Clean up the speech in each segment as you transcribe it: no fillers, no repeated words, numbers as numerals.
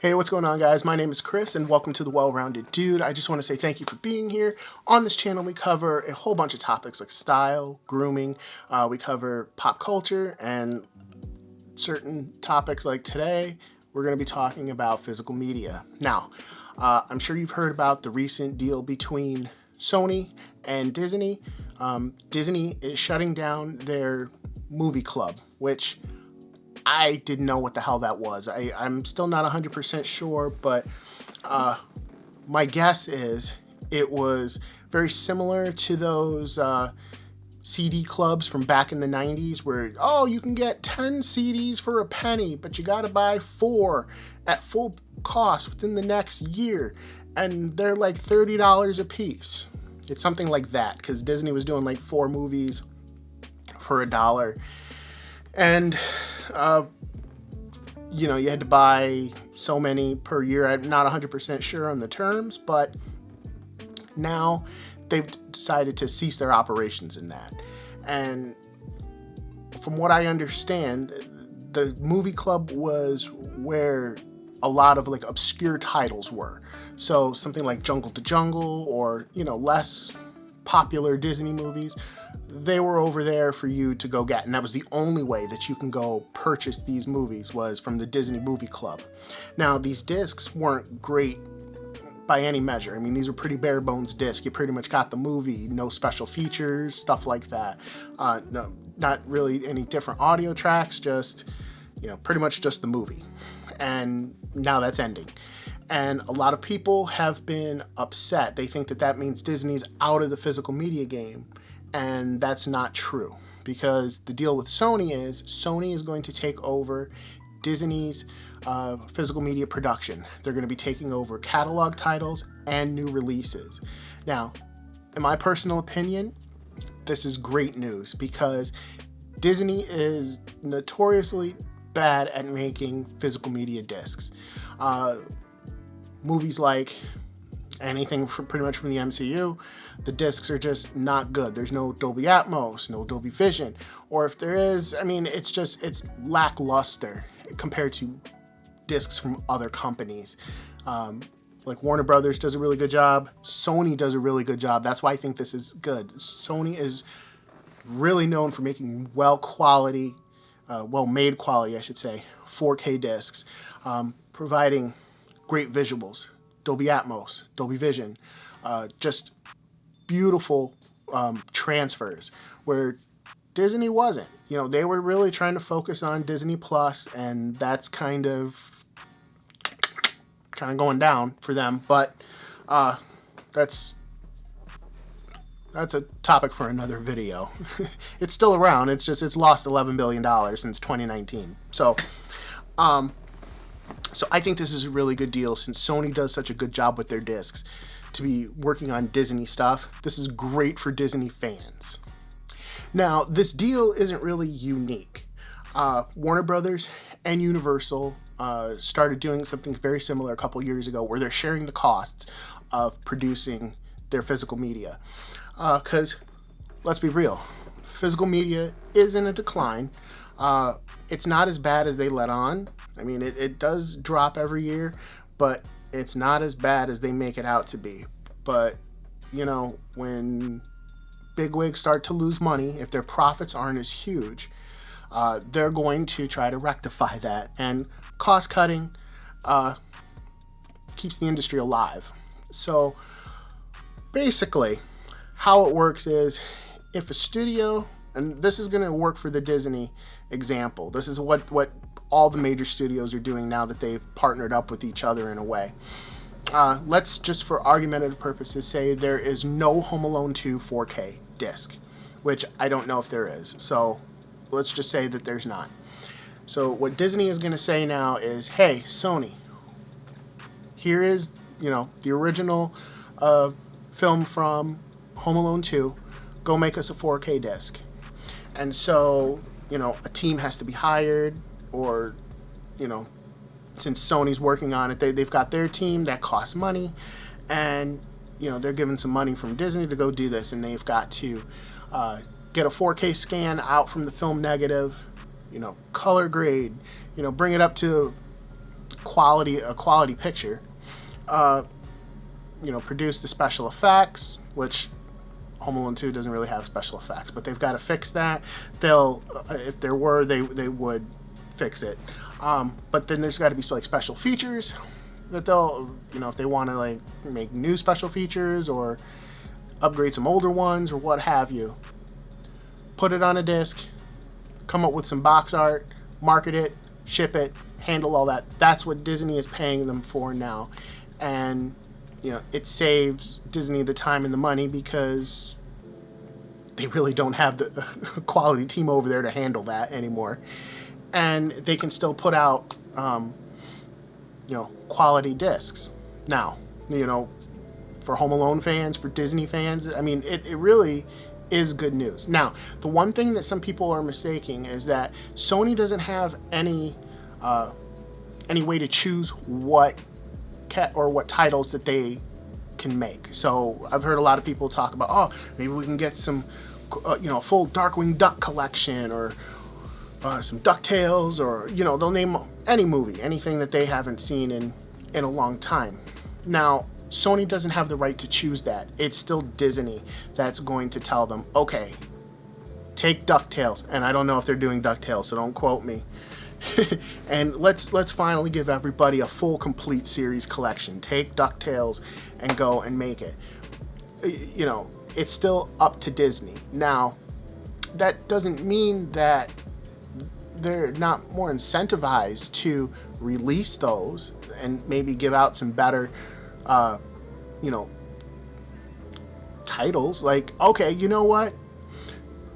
Hey, what's going on, guys? My name is Chris, and welcome to The Well-Rounded Dude. I just want to say thank you for being here. On this channel, we cover a whole bunch of topics like style, grooming. We cover pop culture, and certain topics like today, we're going to be talking about physical media. Now, I'm sure you've heard about the recent deal between Sony and Disney. Disney is shutting down their movie club, which I didn't know what the hell that was. I'm still not 100% sure, but my guess is it was very similar to those CD clubs from back in the 90s where, oh, you can get 10 CDs for a penny, but you got to buy 4 at full cost within the next year, and they're like $30 a piece. It's something like that, because Disney was doing like 4 movies for $1. And, you had to buy so many per year. I'm not 100% sure on the terms, but now they've decided to cease their operations in that. And from what I understand, the movie club was where a lot of like obscure titles were. So something like Jungle to Jungle or, less popular Disney movies, they were over there for you to go get. And that was the only way that you can go purchase these movies, was from the Disney Movie Club. Now, these discs weren't great by any measure. I mean, these were pretty bare bones discs. You pretty much got the movie, no special features, stuff like that. No, not really any different audio tracks, just, pretty much just the movie. And now that's ending. And a lot of people have been upset. They think that that means Disney's out of the physical media game. And that's not true, because the deal with Sony is going to take over Disney's physical media production. They're going to be taking over catalog titles and new releases. Now, in my personal opinion, this is great news, because Disney is notoriously bad at making physical media discs. Movies like anything pretty much from the MCU, the discs are just not good. There's no Dolby Atmos, no Dolby Vision, or if there is, it's lackluster compared to discs from other companies. Like Warner Brothers does a really good job. Sony does a really good job. That's why I think this is good. Sony is really known for making well-made quality, I should say, 4K discs, providing great visuals, Dolby Atmos, Dolby Vision, just beautiful transfers, where Disney wasn't. They were really trying to focus on Disney Plus, and that's kind of going down for them. But that's a topic for another video. It's still around. It's lost $11 billion since 2019. So I think this is a really good deal, since Sony does such a good job with their discs, to be working on Disney stuff. This is great for Disney fans. Now, this deal isn't really unique. Warner Brothers and Universal started doing something very similar a couple years ago, where they're sharing the costs of producing their physical media. Because, let's be real, physical media is in a decline. It's not as bad as they let on. It does drop every year, but it's not as bad as they make it out to be. But, when bigwigs start to lose money, if their profits aren't as huge, they're going to try to rectify that. And cost cutting keeps the industry alive. So basically, how it works is, if a studio, and this is going to work for the Disney example, this is what all the major studios are doing now that they've partnered up with each other in a way. Let's just, for argumentative purposes, say there is no Home Alone 2 4K disc, which I don't know if there is. So let's just say that there's not. So what Disney is going to say now is, hey, Sony, here is, the original film from Home Alone 2. Go make us a 4K disc. And so, a team has to be hired, or, since Sony's working on it, they've got their team that costs money, and, they're given some money from Disney to go do this, and they've got to get a 4K scan out from the film negative, color grade, bring it up to a quality picture. Produce the special effects, which Home Alone 2 doesn't really have special effects, but they've got to fix that. They'll, if there were, they would fix it. But then there's got to be like special features that they'll, if they want to like make new special features or upgrade some older ones or what have you. Put it on a disc, come up with some box art, market it, ship it, handle all that. That's what Disney is paying them for now. And it saves Disney the time and the money because they really don't have the quality team over there to handle that anymore. And they can still put out, quality discs. Now, for Home Alone fans, for Disney fans, I mean, it really is good news. Now, the one thing that some people are mistaking is that Sony doesn't have any way to choose what titles that they can make. So I've heard a lot of people talk about, oh, maybe we can get some, full Darkwing Duck collection or some DuckTales, or they'll name any movie, anything that they haven't seen in a long time. Now, Sony doesn't have the right to choose that. It's still Disney that's going to tell them, okay, take DuckTales, and I don't know if they're doing DuckTales, so don't quote me. And let's finally give everybody a full complete series collection. Take DuckTales and go and make it. It's still up to Disney. Now, that doesn't mean that they're not more incentivized to release those and maybe give out some better titles. Like, okay, you know what?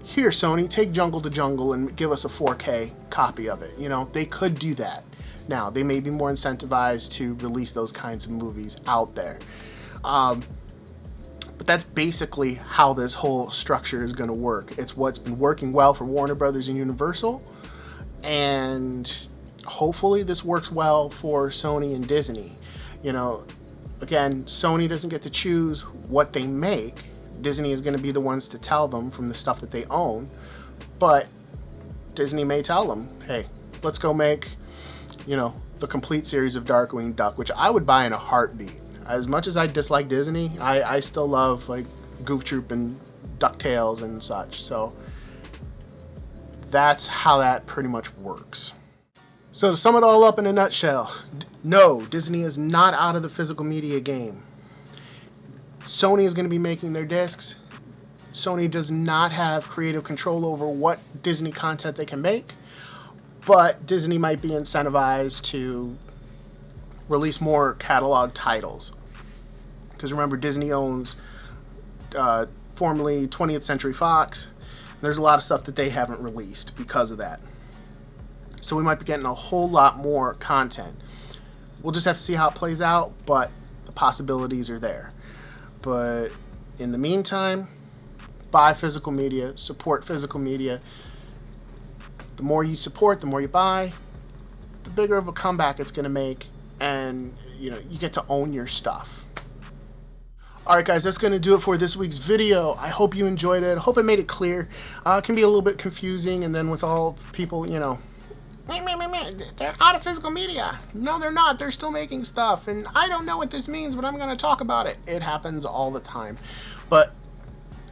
Here, Sony, take Jungle to Jungle and give us a 4K copy of it. They could do that. Now, they may be more incentivized to release those kinds of movies out there. But that's basically how this whole structure is going to work. It's what's been working well for Warner Brothers and Universal. And hopefully this works well for Sony and Disney. Again, Sony doesn't get to choose what they make. Disney is going to be the ones to tell them from the stuff that they own. But Disney may tell them, hey, let's go make, the complete series of Darkwing Duck, which I would buy in a heartbeat. As much as I dislike Disney, I still love like Goof Troop and DuckTales and such. So that's how that pretty much works. So to sum it all up in a nutshell, no, Disney is not out of the physical media game. Sony is going to be making their discs. Sony does not have creative control over what Disney content they can make, but Disney might be incentivized to release more catalog titles. Because remember, Disney owns formerly 20th Century Fox. There's a lot of stuff that they haven't released because of that. So we might be getting a whole lot more content. We'll just have to see how it plays out, but the possibilities are there. But in the meantime, buy physical media, support physical media. The more you support, the more you buy, the bigger of a comeback it's going to make, and you get to own your stuff. Alright guys, that's going to do it for this week's video. I hope you enjoyed it. I hope I made it clear. It can be a little bit confusing, and then with all people, they're out of physical media. No, they're not. They're still making stuff, and I don't know what this means, but I'm going to talk about it. It happens all the time. But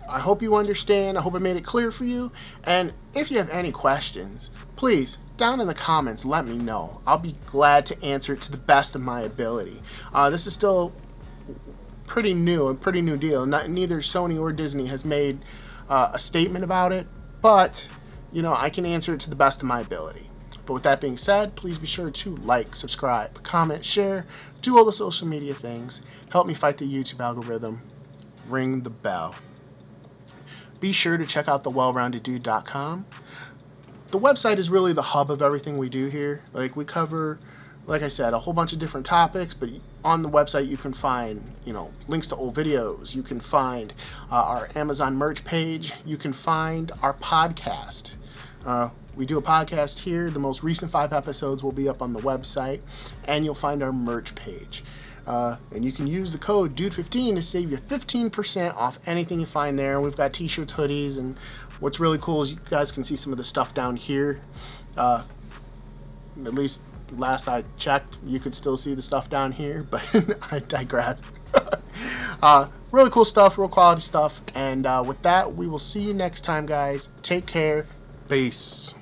I hope you understand. I hope I made it clear for you. And if you have any questions, please, down in the comments, let me know. I'll be glad to answer it to the best of my ability. This is still a pretty new deal. Neither Sony or Disney has made a statement about it, but I can answer it to the best of my ability. But with that being said, please be sure to like, subscribe, comment, share, do all the social media things. Help me fight the YouTube algorithm. Ring the bell. Be sure to check out thewellroundeddude.com. The website is really the hub of everything we do here. Like, we cover, like I said, a whole bunch of different topics, but on the website you can find, links to old videos. You can find our Amazon merch page. You can find our podcast. We do a podcast here. The most recent 5 episodes will be up on the website, and you'll find our merch page. And you can use the code DUDE15 to save you 15% off anything you find there. We've got t-shirts, hoodies, and what's really cool is you guys can see some of the stuff down here. At least last I checked, you could still see the stuff down here, but I digress. Really cool stuff, real quality stuff. And with that, we will see you next time, guys. Take care. Peace.